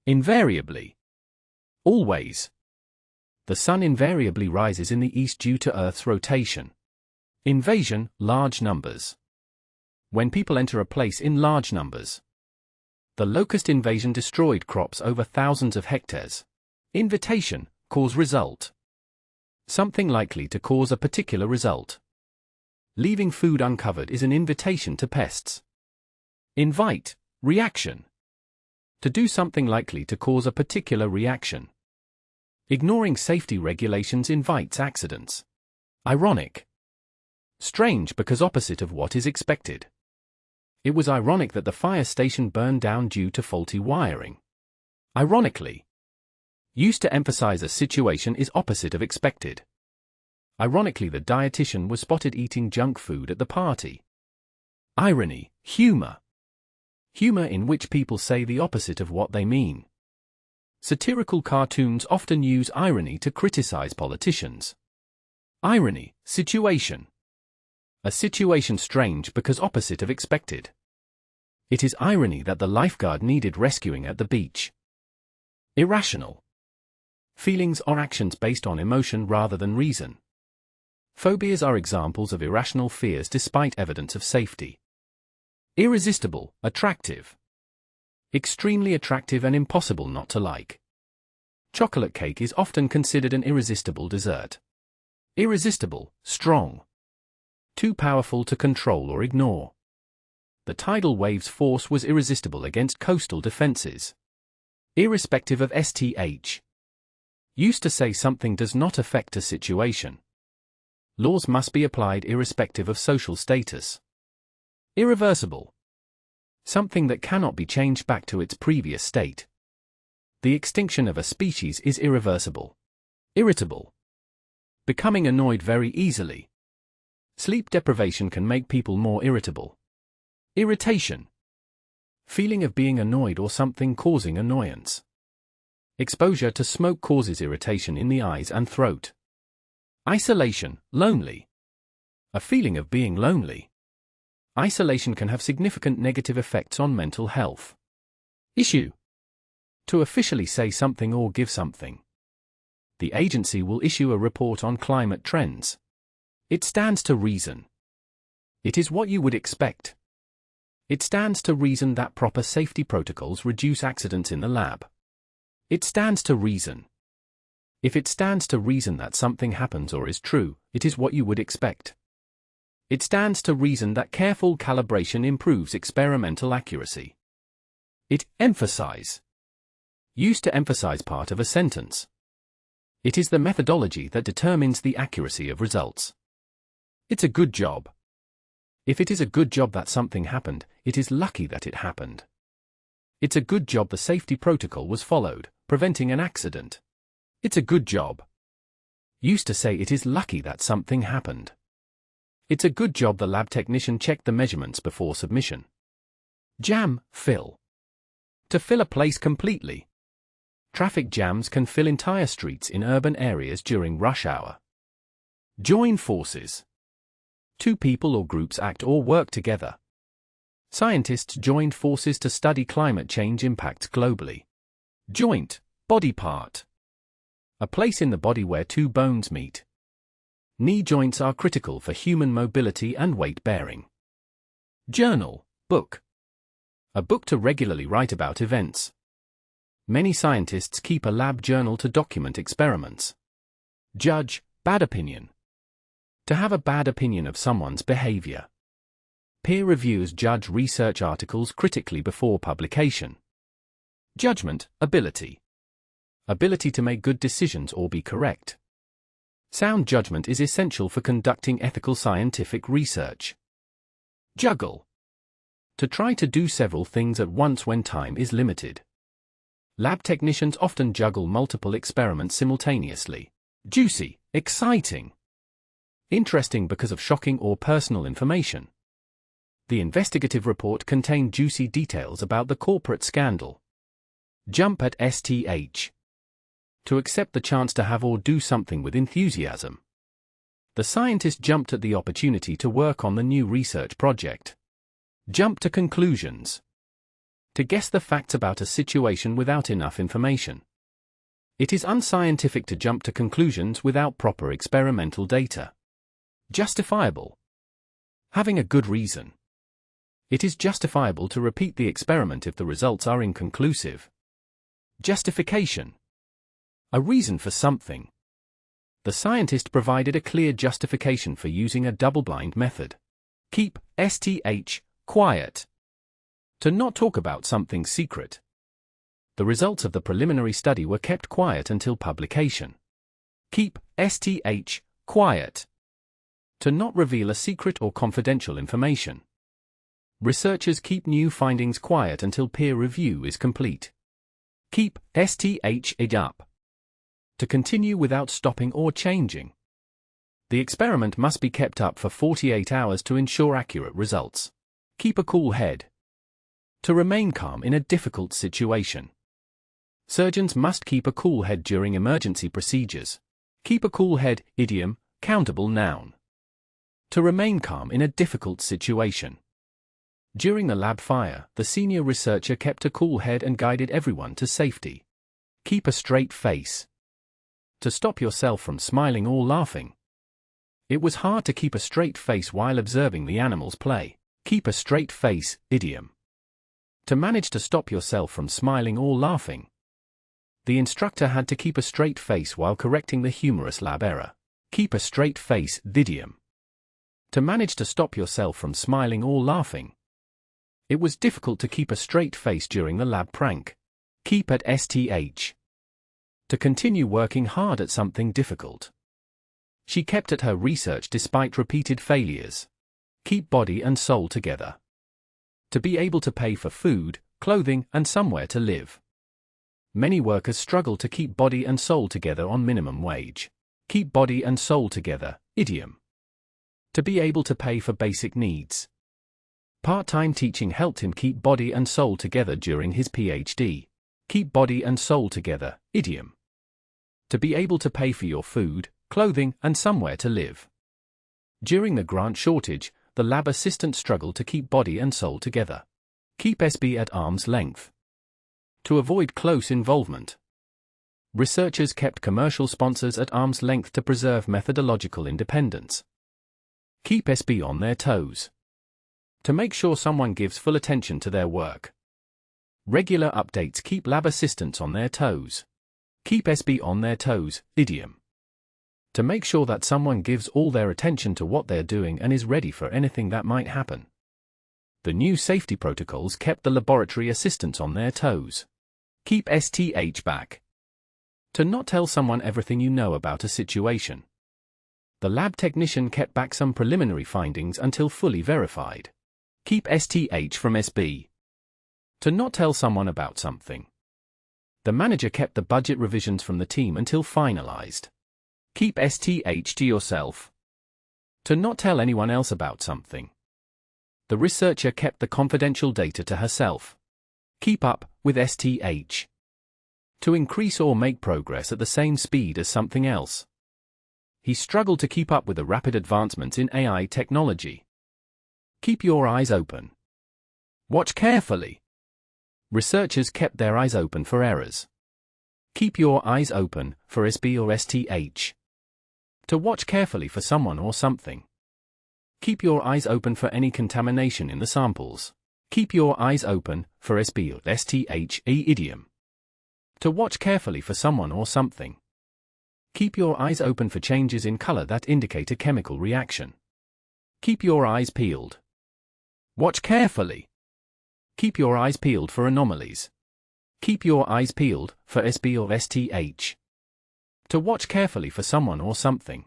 Invariably. Always. The sun invariably rises in the east due to Earth's rotation. Invasion, large numbers. When people enter a place in large numbers. The locust invasion destroyed crops over thousands of hectares. Invitation, cause result. Something likely to cause a particular result. Leaving food uncovered is an invitation to pests. Invite, reaction. To do something likely to cause a particular reaction. Ignoring safety regulations invites accidents. Ironic. Strange because opposite of what is expected. It was ironic that the fire station burned down due to faulty wiring. Ironically. Used to emphasize a situation is opposite of expected. Ironically, the dietitian was spotted eating junk food at the party. Irony, humor. Humor in which people say the opposite of what they mean. Satirical cartoons often use irony to criticize politicians. Irony, situation. A situation strange because opposite of expected. It is irony that the lifeguard needed rescuing at the beach. Irrational. Feelings or actions based on emotion rather than reason. Phobias are examples of irrational fears despite evidence of safety. Irresistible, attractive. Extremely attractive and impossible not to like. Chocolate cake is often considered an irresistible dessert. Irresistible, strong. Too powerful to control or ignore. The tidal wave's force was irresistible against coastal defenses. Irrespective of STH. Used to say something does not affect a situation. Laws must be applied irrespective of social status. Irreversible. Something that cannot be changed back to its previous state. The extinction of a species is irreversible. Irritable. Becoming annoyed very easily. Sleep deprivation can make people more irritable. Irritation. Feeling of being annoyed or something causing annoyance. Exposure to smoke causes irritation in the eyes and throat. Isolation, lonely. A feeling of being lonely. Isolation can have significant negative effects on mental health. Issue. To officially say something or give something. The agency will issue a report on climate trends. It stands to reason. It is what you would expect. It stands to reason that proper safety protocols reduce accidents in the lab. It stands to reason. If it stands to reason that something happens or is true, it is what you would expect. It stands to reason that careful calibration improves experimental accuracy. It emphasize. Used to emphasize part of a sentence. It is the methodology that determines the accuracy of results. It's a good job. If it is a good job that something happened, it is lucky that it happened. It's a good job the safety protocol was followed, preventing an accident. It's a good job. Used to say it is lucky that something happened. It's a good job the lab technician checked the measurements before submission. Jam, fill. To fill a place completely. Traffic jams can fill entire streets in urban areas during rush hour. Join forces. Two people or groups act or work together. Scientists joined forces to study climate change impacts globally. Joint, body part. A place in the body where two bones meet. Knee joints are critical for human mobility and weight bearing. Journal, book. A book to regularly write about events. Many scientists keep a lab journal to document experiments. Judge, bad opinion. To have a bad opinion of someone's behavior. Peer reviewers judge research articles critically before publication. Judgment, ability. Ability to make good decisions or be correct. Sound judgment is essential for conducting ethical scientific research. Juggle. To try to do several things at once when time is limited. Lab technicians often juggle multiple experiments simultaneously. Juicy, exciting. Interesting because of shocking or personal information. The investigative report contained juicy details about the corporate scandal. Jump at STH. To accept the chance to have or do something with enthusiasm. The scientist jumped at the opportunity to work on the new research project. Jump to conclusions. To guess the facts about a situation without enough information. It is unscientific to jump to conclusions without proper experimental data. Justifiable. Having a good reason. It is justifiable to repeat the experiment if the results are inconclusive. Justification. A reason for something. The scientist provided a clear justification for using a double-blind method. Keep quiet. To not talk about something secret. The results of the preliminary study were kept quiet until publication. Keep quiet. To not reveal a secret or confidential information. Researchers keep new findings quiet until peer review is complete. Keep it up. To continue without stopping or changing. The experiment must be kept up for 48 hours to ensure accurate results. Keep a cool head. To remain calm in a difficult situation. Surgeons must keep a cool head during emergency procedures. Keep a cool head, idiom, countable noun. To remain calm in a difficult situation. During the lab fire, the senior researcher kept a cool head and guided everyone to safety. Keep a straight face. To stop yourself from smiling or laughing. It was hard to keep a straight face while observing the animals play. Keep a straight face, idiom. To manage to stop yourself from smiling or laughing. The instructor had to keep a straight face while correcting the humorous lab error. Keep a straight face, idiom. To manage to stop yourself from smiling or laughing. It was difficult to keep a straight face during the lab prank. Keep at STH. To continue working hard at something difficult. She kept at her research despite repeated failures. Keep body and soul together. To be able to pay for food, clothing, and somewhere to live. Many workers struggle to keep body and soul together on minimum wage. Keep body and soul together, idiom. To be able to pay for basic needs. Part-time teaching helped him keep body and soul together during his PhD. Keep body and soul together, idiom. To be able to pay for your food, clothing, and somewhere to live. During the grant shortage, the lab assistant struggled to keep body and soul together. Keep SB at arm's length. To avoid close involvement. Researchers kept commercial sponsors at arm's length to preserve methodological independence. Keep SB on their toes. To make sure someone gives full attention to their work. Regular updates keep lab assistants on their toes. Keep SB on their toes, idiom. To make sure that someone gives all their attention to what they're doing and is ready for anything that might happen. The new safety protocols kept the laboratory assistants on their toes. Keep STH back. To not tell someone everything you know about a situation. The lab technician kept back some preliminary findings until fully verified. Keep STH from SB. To not tell someone about something. The manager kept the budget revisions from the team until finalized. Keep STH to yourself. To not tell anyone else about something. The researcher kept the confidential data to herself. Keep up with STH. To increase or make progress at the same speed as something else. He struggled to keep up with the rapid advancements in AI technology. Keep your eyes open. Watch carefully. Researchers kept their eyes open for errors. Keep your eyes open for SB or STH. To watch carefully for someone or something. Keep your eyes open for any contamination in the samples. Keep your eyes open for SB or STH, idiom. To watch carefully for someone or something. Keep your eyes open for changes in color that indicate a chemical reaction. Keep your eyes peeled. Watch carefully. Keep your eyes peeled for anomalies. Keep your eyes peeled for SB or STH. To watch carefully for someone or something.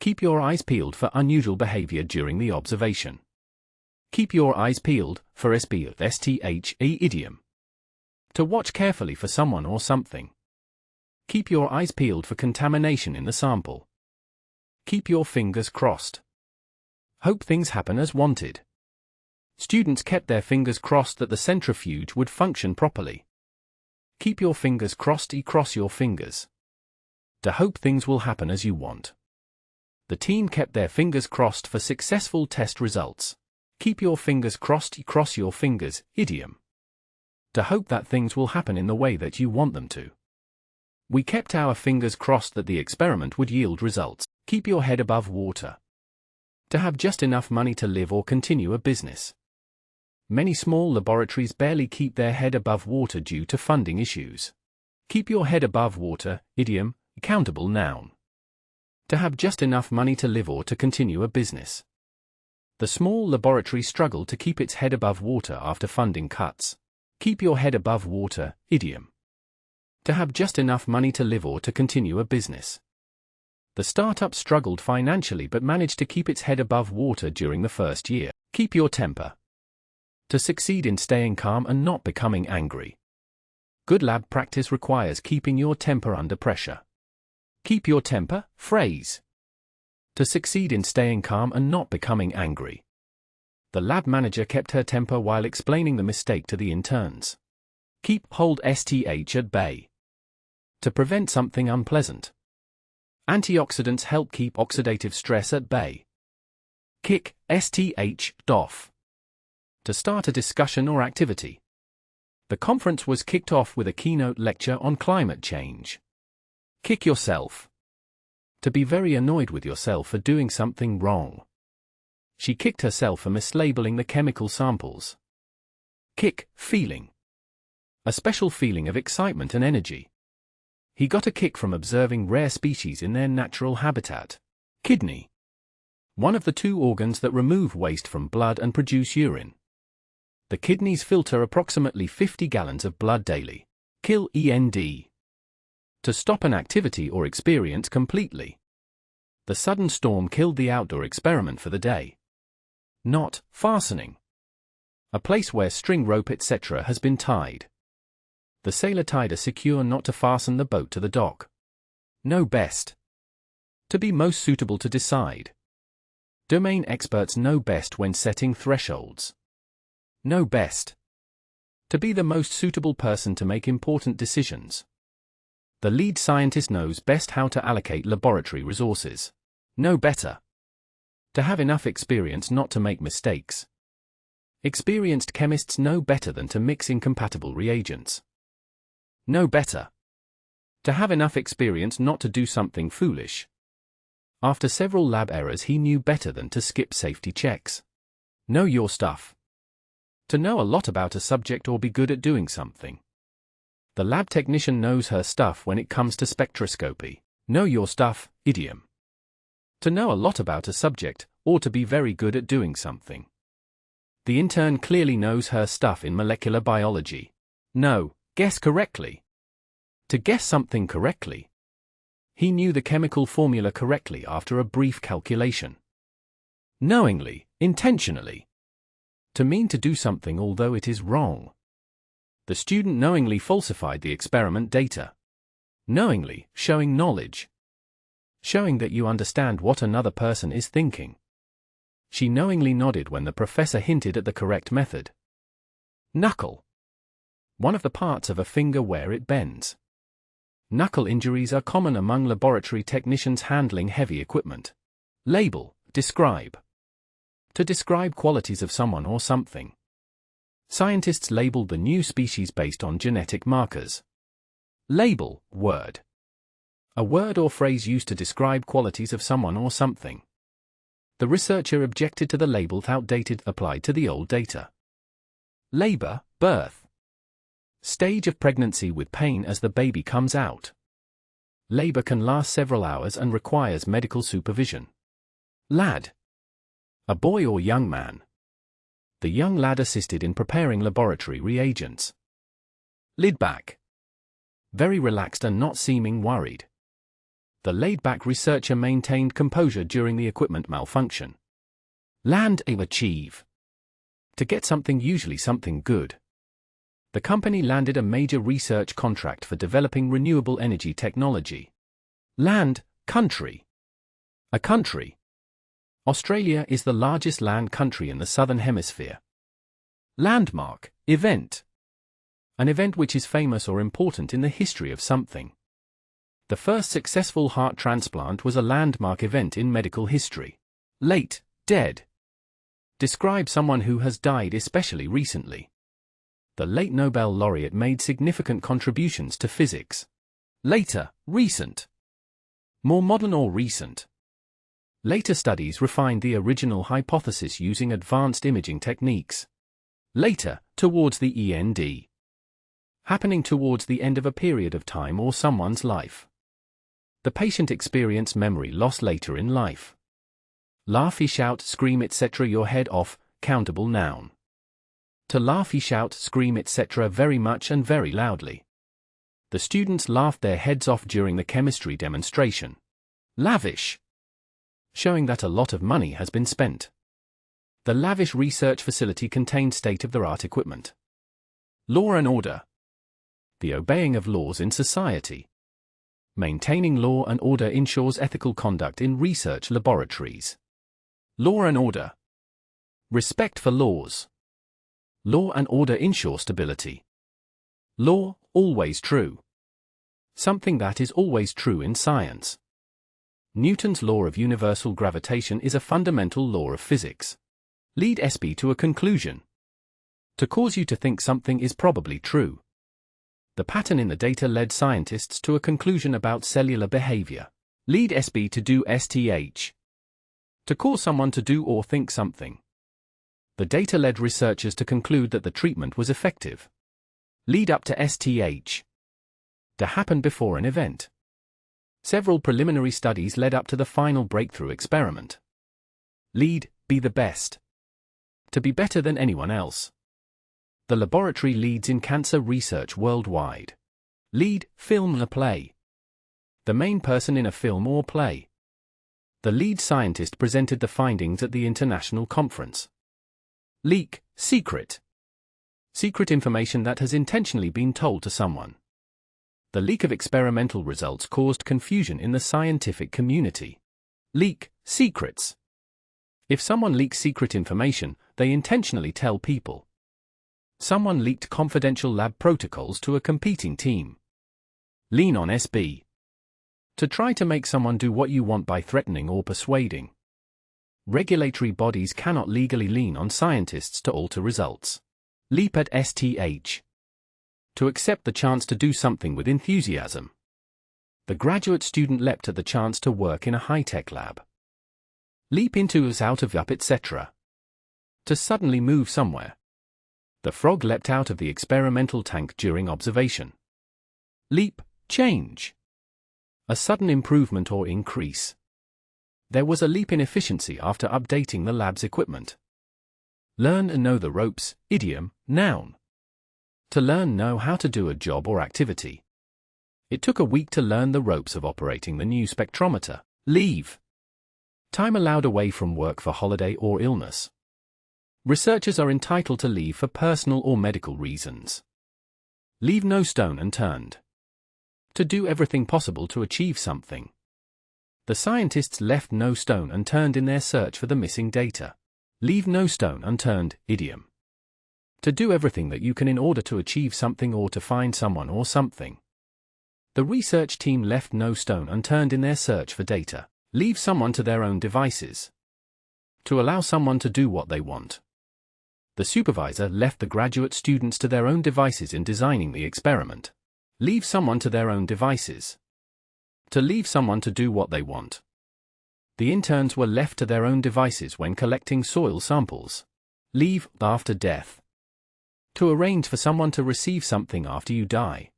Keep your eyes peeled for unusual behavior during the observation. Keep your eyes peeled for SB or STH, idiom. To watch carefully for someone or something. Keep your eyes peeled for contamination in the sample. Keep your fingers crossed. Hope things happen as wanted. Students kept their fingers crossed that the centrifuge would function properly. Keep your fingers crossed, cross your fingers. To hope things will happen as you want. The team kept their fingers crossed for successful test results. Keep your fingers crossed, cross your fingers, idiom. to hope that things will happen in the way that you want them to. We kept our fingers crossed that the experiment would yield results. Keep your head above water. To have just enough money to live or continue a business. Many small laboratories barely keep their head above water due to funding issues. Keep your head above water, idiom, countable noun. To have just enough money to live or to continue a business. The small laboratory struggled to keep its head above water after funding cuts. Keep your head above water, idiom. To have just enough money to live or to continue a business. The startup struggled financially but managed to keep its head above water during the first year. Keep your temper. To succeed in staying calm and not becoming angry. Good lab practice requires keeping your temper under pressure. Keep your temper, phrase. To succeed in staying calm and not becoming angry. The lab manager kept her temper while explaining the mistake to the interns. Hold STH at bay. To prevent something unpleasant. Antioxidants help keep oxidative stress at bay. Kick STH off. To start a discussion or activity. The conference was kicked off with a keynote lecture on climate change. Kick yourself. To be very annoyed with yourself for doing something wrong. She kicked herself for mislabeling the chemical samples. Kick, feeling. A special feeling of excitement and energy. He got a kick from observing rare species in their natural habitat. Kidney. One of the two organs that remove waste from blood and produce urine. The kidneys filter approximately 50 gallons of blood daily. Kill END. To stop an activity or experience completely. The sudden storm killed the outdoor experiment for the day. Knot, fastening. A place where string, rope, etc. has been tied. The sailor tied a secure knot to fasten the boat to the dock. Know best. To be most suitable to decide. Domain experts know best when setting thresholds. Know best. To be the most suitable person to make important decisions. The lead scientist knows best how to allocate laboratory resources. Know better. To have enough experience not to make mistakes. Experienced chemists know better than to mix incompatible reagents. Know better. To have enough experience not to do something foolish. After several lab errors, he knew better than to skip safety checks. Know your stuff. To know a lot about a subject or be good at doing something. The lab technician knows her stuff when it comes to spectroscopy. Know your stuff, idiom. To know a lot about a subject, or to be very good at doing something. The intern clearly knows her stuff in molecular biology. Know, guess correctly. To guess something correctly. He knew the chemical formula correctly after a brief calculation. Knowingly, intentionally. To mean to do something although it is wrong. The student knowingly falsified the experiment data. Knowingly, showing knowledge. Showing that you understand what another person is thinking. She knowingly nodded when the professor hinted at the correct method. Knuckle. One of the parts of a finger where it bends. Knuckle injuries are common among laboratory technicians handling heavy equipment. Label, describe. To describe qualities of someone or something. Scientists labeled the new species based on genetic markers. Label, word. A word or phrase used to describe qualities of someone or something. The researcher objected to the label outdated applied to the old data. Labor, birth. Stage of pregnancy with pain as the baby comes out. Labor can last several hours and requires medical supervision. Lad. A boy or young man. The young lad assisted in preparing laboratory reagents. Lid back. Very relaxed and not seeming worried. The laid-back researcher maintained composure during the equipment malfunction. Land, achieve. To get something, usually something good. The company landed a major research contract for developing renewable energy technology. Land, country. A country. Australia is the largest land country in the southern hemisphere. Landmark, event. An event which is famous or important in the history of something. The first successful heart transplant was a landmark event in medical history. Late, dead. Describe someone who has died especially recently. The late Nobel laureate made significant contributions to physics. Later, recent. More modern or recent. Later studies refined the original hypothesis using advanced imaging techniques. Later, towards the end. Happening towards the end of a period of time or someone's life. The patient experienced memory loss later in life. Laugh, shout, scream, etc. Your head off, countable noun. To laugh, shout, scream, etc. very much and very loudly. The students laughed their heads off during the chemistry demonstration. Lavish. Showing that a lot of money has been spent. The lavish research facility contained state-of-the-art equipment. Law and order. The obeying of laws in society. Maintaining law and order ensures ethical conduct in research laboratories. Law and order. Respect for laws. Law and order ensure stability. Law, always true. Something that is always true in science. Newton's law of universal gravitation is a fundamental law of physics. Lead SB to a conclusion. To cause you to think something is probably true. The pattern in the data led scientists to a conclusion about cellular behavior. Lead SB to do STH. To cause someone to do or think something. The data led researchers to conclude that the treatment was effective. Lead up to STH. To happen before an event. Several preliminary studies led up to the final breakthrough experiment. Lead, be the best. To be better than anyone else. The laboratory leads in cancer research worldwide. Lead, film a play. The main person in a film or play. The lead scientist presented the findings at the international conference. Leak, secret. Secret information that has intentionally been told to someone. The leak of experimental results caused confusion in the scientific community. Leak, secrets. If someone leaks secret information, they intentionally tell people. Someone leaked confidential lab protocols to a competing team. Lean on SB. To try to make someone do what you want by threatening or persuading. Regulatory bodies cannot legally lean on scientists to alter results. Leap at STH. To accept the chance to do something with enthusiasm. The graduate student leapt at the chance to work in a high-tech lab. Leap into us, out of up, etc. To suddenly move somewhere. The frog leapt out of the experimental tank during observation. Leap, change. A sudden improvement or increase. There was a leap in efficiency after updating the lab's equipment. Learn and know the ropes, idiom, noun. To learn, know how to do a job or activity. It took a week to learn the ropes of operating the new spectrometer. Leave. Time allowed away from work for holiday or illness. Researchers are entitled to leave for personal or medical reasons. Leave no stone unturned. To do everything possible to achieve something. The scientists left no stone unturned in their search for the missing data. Leave no stone unturned, idiom. To do everything that you can in order to achieve something or to find someone or something. The research team left no stone unturned in their search for data. Leave someone to their own devices. To allow someone to do what they want. The supervisor left the graduate students to their own devices in designing the experiment. Leave someone to their own devices. To leave someone to do what they want. The interns were left to their own devices when collecting soil samples. Leave after death. To arrange for someone to receive something after you die.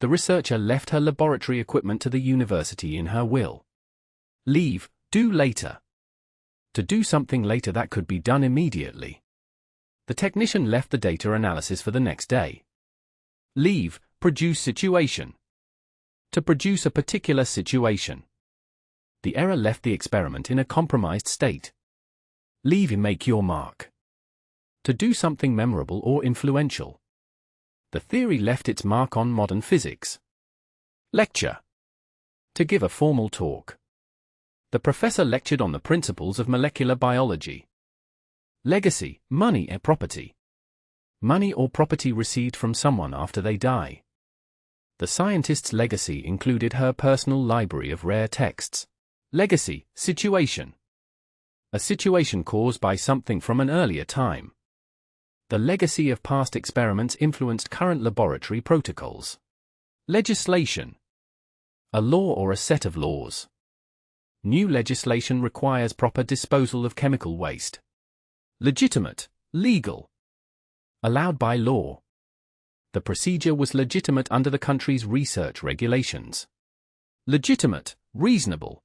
The researcher left her laboratory equipment to the university in her will. Leave, do later. To do something later that could be done immediately. The technician left the data analysis for the next day. Leave, produce situation. To produce a particular situation. The error left the experiment in a compromised state. Leave, make your mark. To do something memorable or influential. The theory left its mark on modern physics. Lecture. To give a formal talk. The professor lectured on the principles of molecular biology. Legacy, money or property. Money or property received from someone after they die. The scientist's legacy included her personal library of rare texts. Legacy, situation. A situation caused by something from an earlier time. The legacy of past experiments influenced current laboratory protocols. Legislation. A law or a set of laws. New legislation requires proper disposal of chemical waste. Legitimate, legal. Allowed by law. The procedure was legitimate under the country's research regulations. Legitimate, reasonable.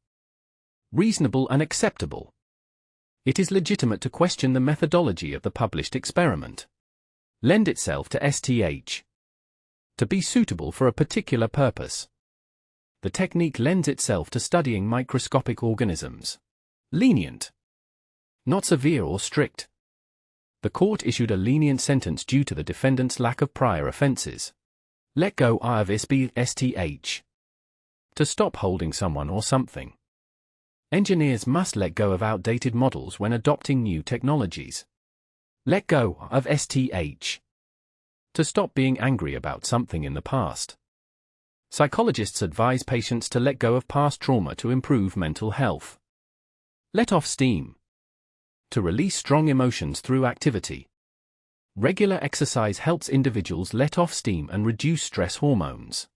Reasonable and acceptable. It is legitimate to question the methodology of the published experiment. Lend itself to STH. To be suitable for a particular purpose. The technique lends itself to studying microscopic organisms. Lenient. Not severe or strict. The court issued a lenient sentence due to the defendant's lack of prior offenses. Let go of STH. To stop holding someone or something. Engineers must let go of outdated models when adopting new technologies. Let go of STH. To stop being angry about something in the past. Psychologists advise patients to let go of past trauma to improve mental health. Let off steam. To release strong emotions through activity. Regular exercise helps individuals let off steam and reduce stress hormones.